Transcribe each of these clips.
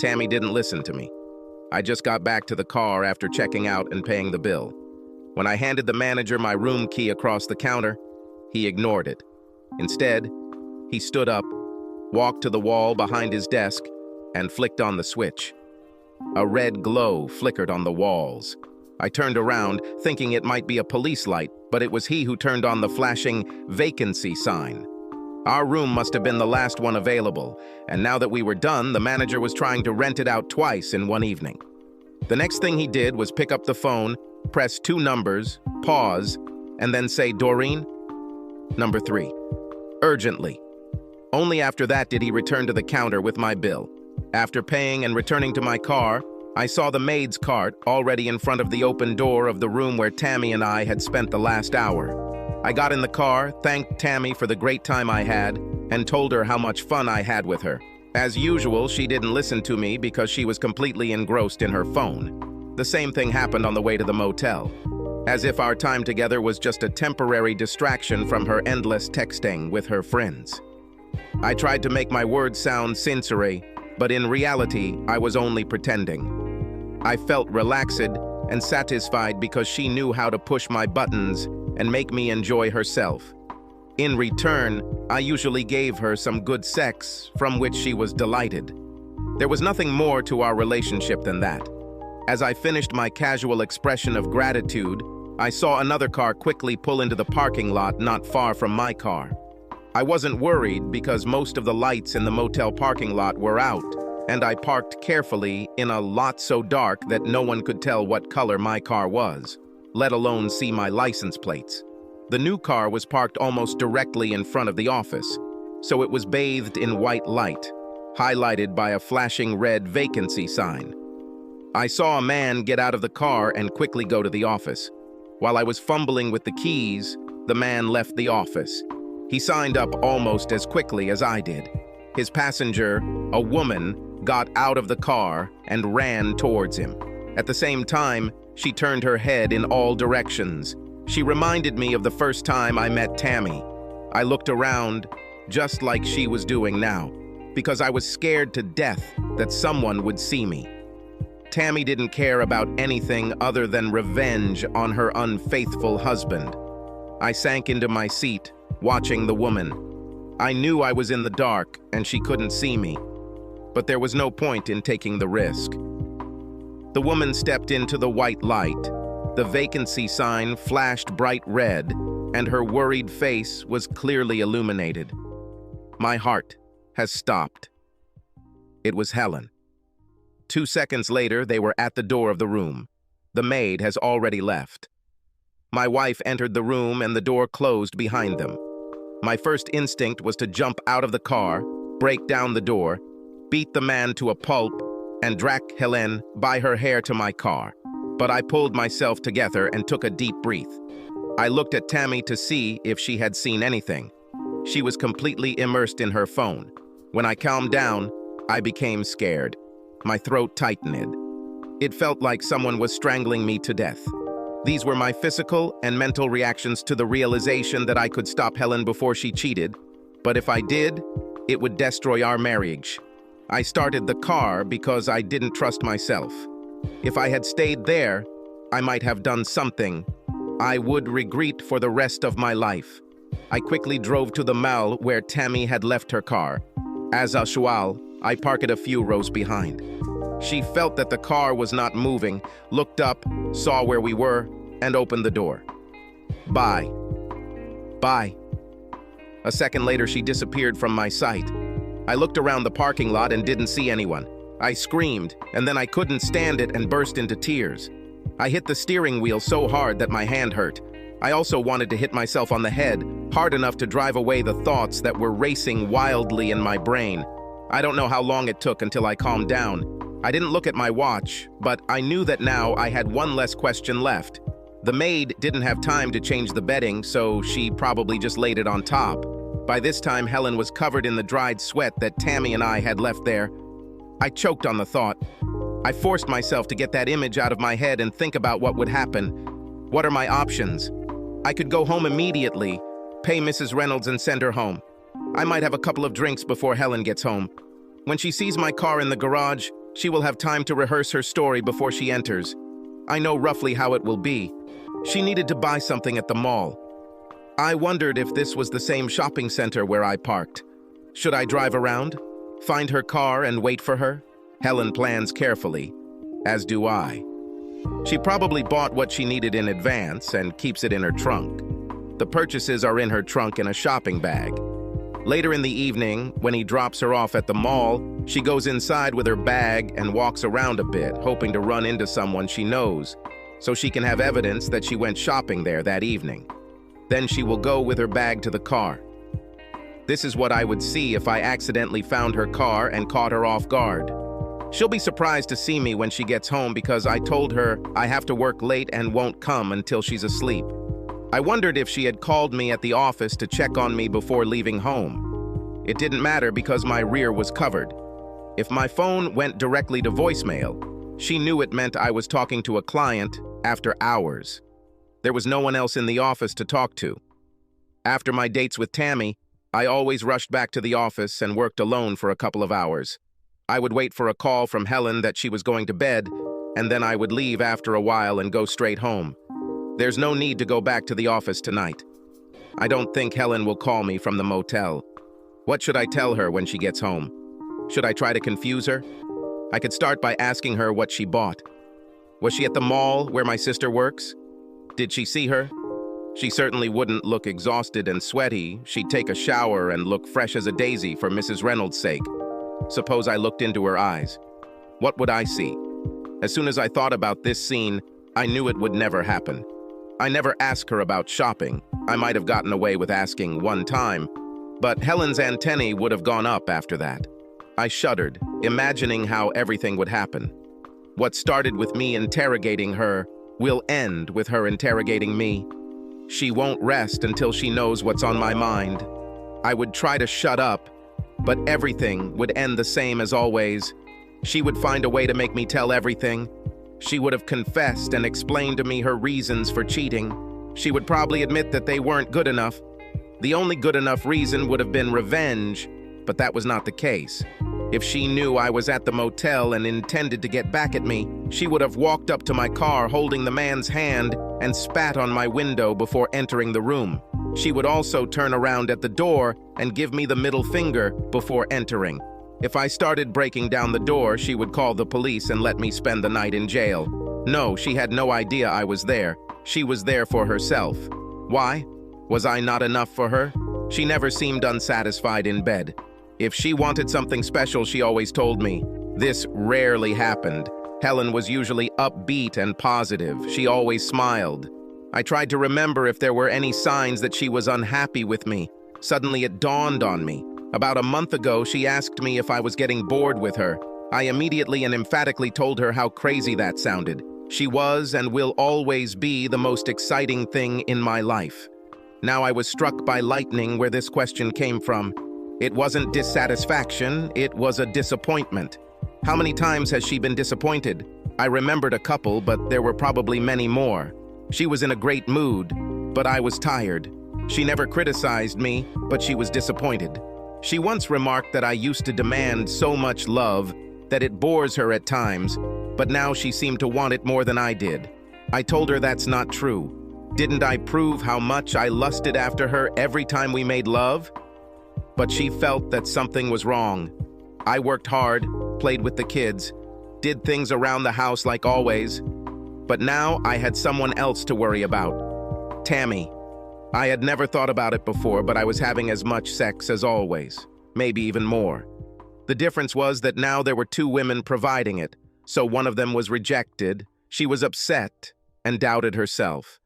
Tammy didn't listen to me. I just got back to the car after checking out and paying the bill. When I handed the manager my room key across the counter, he ignored it. Instead, he stood up, walked to the wall behind his desk, and flicked on the switch. A red glow flickered on the walls. I turned around, thinking it might be a police light, but it was he who turned on the flashing vacancy sign. Our room must have been the last one available, and now that we were done, the manager was trying to rent it out twice in one evening. The next thing he did was pick up the phone, press 2 numbers, pause, and then say, "Doreen?" Number 3. Urgently. Only after that did he return to the counter with my bill. After paying and returning to my car, I saw the maid's cart already in front of the open door of the room where Tammy and I had spent the last hour. I got in the car, thanked Tammy for the great time I had, and told her how much fun I had with her. As usual, she didn't listen to me because she was completely engrossed in her phone. The same thing happened on the way to the motel, as if our time together was just a temporary distraction from her endless texting with her friends. I tried to make my words sound sincere, but in reality, I was only pretending. I felt relaxed and satisfied because she knew how to push my buttons and make me enjoy herself. In return, I usually gave her some good sex, from which she was delighted. There was nothing more to our relationship than that. As I finished my casual expression of gratitude, I saw another car quickly pull into the parking lot not far from my car. I wasn't worried because most of the lights in the motel parking lot were out, and I parked carefully in a lot so dark that no one could tell what color my car was, let alone see my license plates. The new car was parked almost directly in front of the office, so it was bathed in white light, highlighted by a flashing red vacancy sign. I saw a man get out of the car and quickly go to the office. While I was fumbling with the keys, the man left the office. He signed up almost as quickly as I did. His passenger, a woman, got out of the car and ran towards him. At the same time, she turned her head in all directions. She reminded me of the first time I met Tammy. I looked around, just like she was doing now, because I was scared to death that someone would see me. Tammy didn't care about anything other than revenge on her unfaithful husband. I sank into my seat, watching the woman. I knew I was in the dark and she couldn't see me, but there was no point in taking the risk. The woman stepped into the white light. The vacancy sign flashed bright red, and her worried face was clearly illuminated. My heart has stopped. It was Helen. 2 seconds later, they were at the door of the room. The maid has already left. My wife entered the room and the door closed behind them. My first instinct was to jump out of the car, break down the door, beat the man to a pulp, and drag Helen by her hair to my car. But I pulled myself together and took a deep breath. I looked at Tammy to see if she had seen anything. She was completely immersed in her phone. When I calmed down, I became scared. My throat tightened. It felt like someone was strangling me to death. These were my physical and mental reactions to the realization that I could stop Helen before she cheated, but if I did, it would destroy our marriage. I started the car because I didn't trust myself. If I had stayed there, I might have done something I would regret for the rest of my life. I quickly drove to the mall where Tammy had left her car. As usual, I parked a few rows behind. She felt that the car was not moving, looked up, saw where we were, and opened the door. Bye. Bye. A second later, she disappeared from my sight. I looked around the parking lot and didn't see anyone. I screamed, and then I couldn't stand it and burst into tears. I hit the steering wheel so hard that my hand hurt. I also wanted to hit myself on the head, hard enough to drive away the thoughts that were racing wildly in my brain. I don't know how long it took until I calmed down. I didn't look at my watch, but I knew that now I had one less question left. The maid didn't have time to change the bedding, so she probably just laid it on top. By this time, Helen was covered in the dried sweat that Tammy and I had left there. I choked on the thought. I forced myself to get that image out of my head and think about what would happen. What are my options? I could go home immediately, pay Mrs. Reynolds and send her home. I might have a couple of drinks before Helen gets home. When she sees my car in the garage, She will have time to rehearse her story before she enters. I know roughly how it will be. She needed to buy something at the mall. I wondered if this was the same shopping center where I parked. Should I drive around, find her car, and wait for her? Helen plans carefully, as do I. She probably bought what she needed in advance and keeps it in her trunk. The purchases are in her trunk in a shopping bag. Later in the evening, when he drops her off at the mall, she goes inside with her bag and walks around a bit, hoping to run into someone she knows, so she can have evidence that she went shopping there that evening. Then she will go with her bag to the car. This is what I would see if I accidentally found her car and caught her off guard. She'll be surprised to see me when she gets home because I told her I have to work late and won't come until she's asleep. I wondered if she had called me at the office to check on me before leaving home. It didn't matter because my rear was covered. If my phone went directly to voicemail, she knew it meant I was talking to a client after hours. There was no one else in the office to talk to. After my dates with Tammy, I always rushed back to the office and worked alone for a couple of hours. I would wait for a call from Helen that she was going to bed, and then I would leave after a while and go straight home. There's no need to go back to the office tonight. I don't think Helen will call me from the motel. What should I tell her when she gets home? Should I try to confuse her? I could start by asking her what she bought. Was she at the mall where my sister works? Did she see her? She certainly wouldn't look exhausted and sweaty. She'd take a shower and look fresh as a daisy for Mrs. Reynolds' sake. Suppose I looked into her eyes. What would I see? As soon as I thought about this scene, I knew it would never happen. I never asked her about shopping. I might have gotten away with asking one time, but Helen's antennae would have gone up after that. I shuddered, imagining how everything would happen. What started with me interrogating her will end with her interrogating me. She won't rest until she knows what's on my mind. I would try to shut up, but everything would end the same as always. She would find a way to make me tell everything. She would have confessed and explained to me her reasons for cheating. She would probably admit that they weren't good enough. The only good enough reason would have been revenge, but that was not the case. If she knew I was at the motel and intended to get back at me, she would have walked up to my car holding the man's hand and spat on my window before entering the room. She would also turn around at the door and give me the middle finger before entering. If I started breaking down the door, she would call the police and let me spend the night in jail. No, she had no idea I was there. She was there for herself. Why? Was I not enough for her? She never seemed unsatisfied in bed. If she wanted something special, she always told me. This rarely happened. Helen was usually upbeat and positive. She always smiled. I tried to remember if there were any signs that she was unhappy with me. Suddenly it dawned on me. About a month ago, she asked me if I was getting bored with her. I immediately and emphatically told her how crazy that sounded. She was and will always be the most exciting thing in my life. Now I was struck by lightning where this question came from. It wasn't dissatisfaction, it was a disappointment. How many times has she been disappointed? I remembered a couple, but there were probably many more. She was in a great mood, but I was tired. She never criticized me, but she was disappointed. She once remarked that I used to demand so much love that it bores her at times, but now she seemed to want it more than I did. I told her that's not true. Didn't I prove how much I lusted after her every time we made love? But she felt that something was wrong. I worked hard, played with the kids, did things around the house like always, but now I had someone else to worry about. Tammy. I had never thought about it before, but I was having as much sex as always, maybe even more. The difference was that now there were two women providing it, so one of them was rejected. She was upset and doubted herself.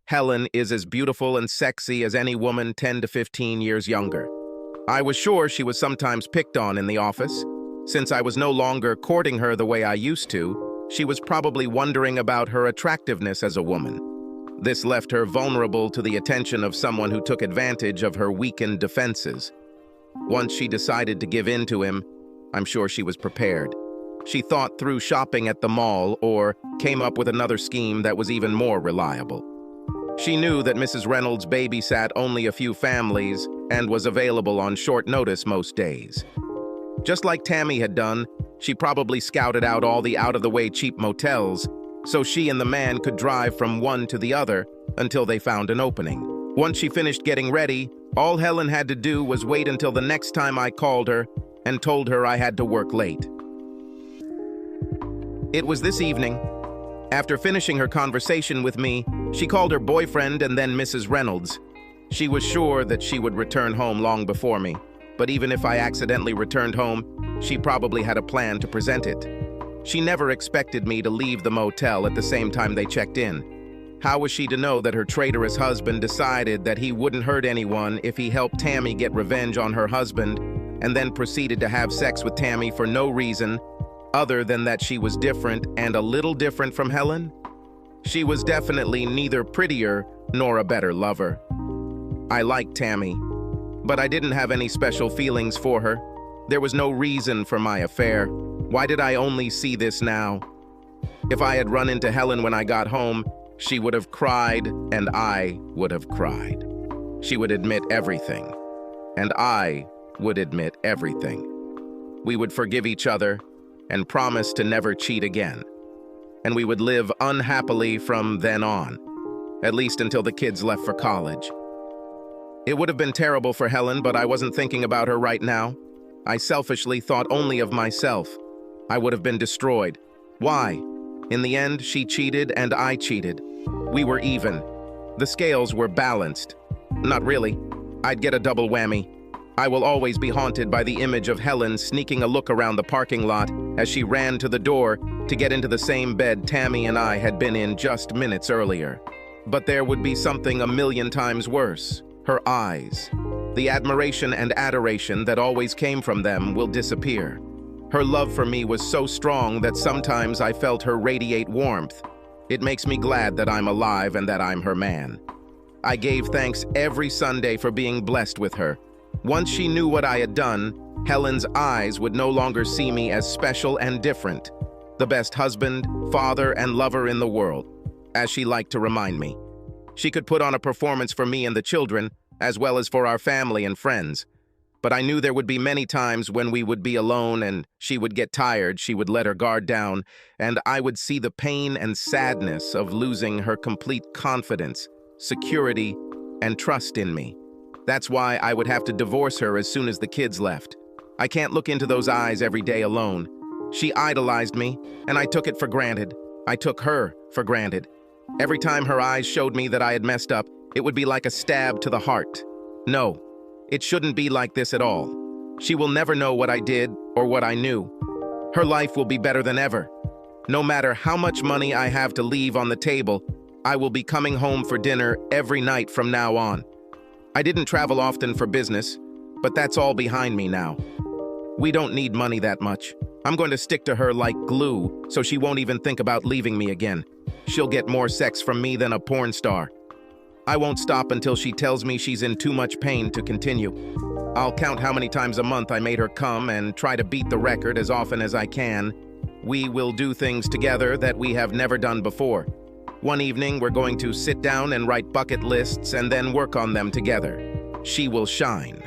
Helen is as beautiful and sexy as any woman 10 to 15 years younger. I was sure she was sometimes picked on in the office. Since I was no longer courting her the way I used to, she was probably wondering about her attractiveness as a woman. This left her vulnerable to the attention of someone who took advantage of her weakened defenses. Once she decided to give in to him, I'm sure she was prepared. She thought through shopping at the mall or came up with another scheme that was even more reliable. She knew that Mrs. Reynolds babysat only a few families and was available on short notice most days. Just like Tammy had done, She probably scouted out all the out-of-the-way cheap motels, so she and the man could drive from one to the other until they found an opening. Once she finished getting ready, all Helen had to do was wait until the next time I called her and told her I had to work late. It was this evening. After finishing her conversation with me, she called her boyfriend and then Mrs. Reynolds. She was sure that she would return home long before me, but even if I accidentally returned home, she probably had a plan to present it. She never expected me to leave the motel at the same time they checked in. How was she to know that her traitorous husband decided that he wouldn't hurt anyone if he helped Tammy get revenge on her husband, and then proceeded to have sex with Tammy for no reason other than that she was different and a little different from Helen? She was definitely neither prettier nor a better lover. I liked Tammy, but I didn't have any special feelings for her. There was no reason for my affair. Why did I only see this now? If I had run into Helen when I got home, she would have cried and I would have cried. She would admit everything, and I would admit everything. We would forgive each other and promise to never cheat again. And we would live unhappily from then on, at least until the kids left for college. It would have been terrible for Helen, but I wasn't thinking about her right now. I selfishly thought only of myself. I would have been destroyed. Why? In the end, she cheated and I cheated. We were even. The scales were balanced. Not really. I'd get a double whammy. I will always be haunted by the image of Helen sneaking a look around the parking lot as she ran to the door to get into the same bed Tammy and I had been in just minutes earlier. But there would be something a million times worse. Her eyes. The admiration and adoration that always came from them will disappear. Her love for me was so strong that sometimes I felt her radiate warmth. It makes me glad that I'm alive and that I'm her man. I gave thanks every Sunday for being blessed with her. Once she knew what I had done, Helen's eyes would no longer see me as special and different, the best husband, father, and lover in the world, as she liked to remind me. She could put on a performance for me and the children, as well as for our family and friends. But I knew there would be many times when we would be alone and she would get tired, she would let her guard down, and I would see the pain and sadness of losing her complete confidence, security, and trust in me. That's why I would have to divorce her as soon as the kids left. I can't look into those eyes every day alone. She idolized me, and I took it for granted. I took her for granted. Every time her eyes showed me that I had messed up, it would be like a stab to the heart. No, it shouldn't be like this at all. She will never know what I did or what I knew. Her life will be better than ever. No matter how much money I have to leave on the table, I will be coming home for dinner every night from now on. I didn't travel often for business, but that's all behind me now. We don't need money that much. I'm going to stick to her like glue, so she won't even think about leaving me again. She'll get more sex from me than a porn star. I won't stop until she tells me she's in too much pain to continue. I'll count how many times a month I made her come and try to beat the record as often as I can. We will do things together that we have never done before. One evening, we're going to sit down and write bucket lists and then work on them together. She will shine.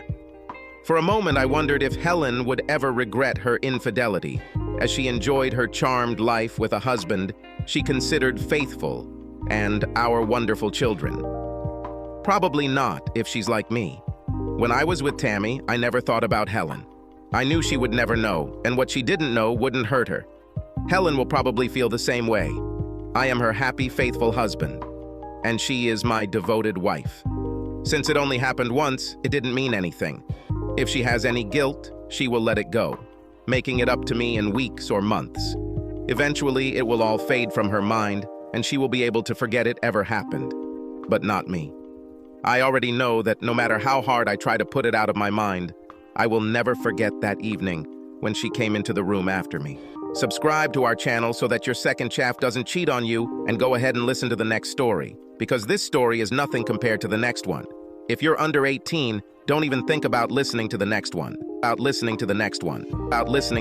For a moment, I wondered if Helen would ever regret her infidelity. As she enjoyed her charmed life with a husband she considered faithful and our wonderful children. Probably not, if she's like me. When I was with Tammy, I never thought about Helen. I knew she would never know, and what she didn't know wouldn't hurt her. Helen will probably feel the same way. I am her happy, faithful husband, and she is my devoted wife. Since it only happened once, it didn't mean anything. If she has any guilt, she will let it go, making it up to me in weeks or months. Eventually, it will all fade from her mind, and she will be able to forget it ever happened. But not me. I already know that no matter how hard I try to put it out of my mind, I will never forget that evening when she came into the room after me. Subscribe to our channel so that your second chaff doesn't cheat on you, and go ahead and listen to the next story, because this story is nothing compared to the next one. If you're under 18, don't even think about listening to the next one. About listening to the next one. About listening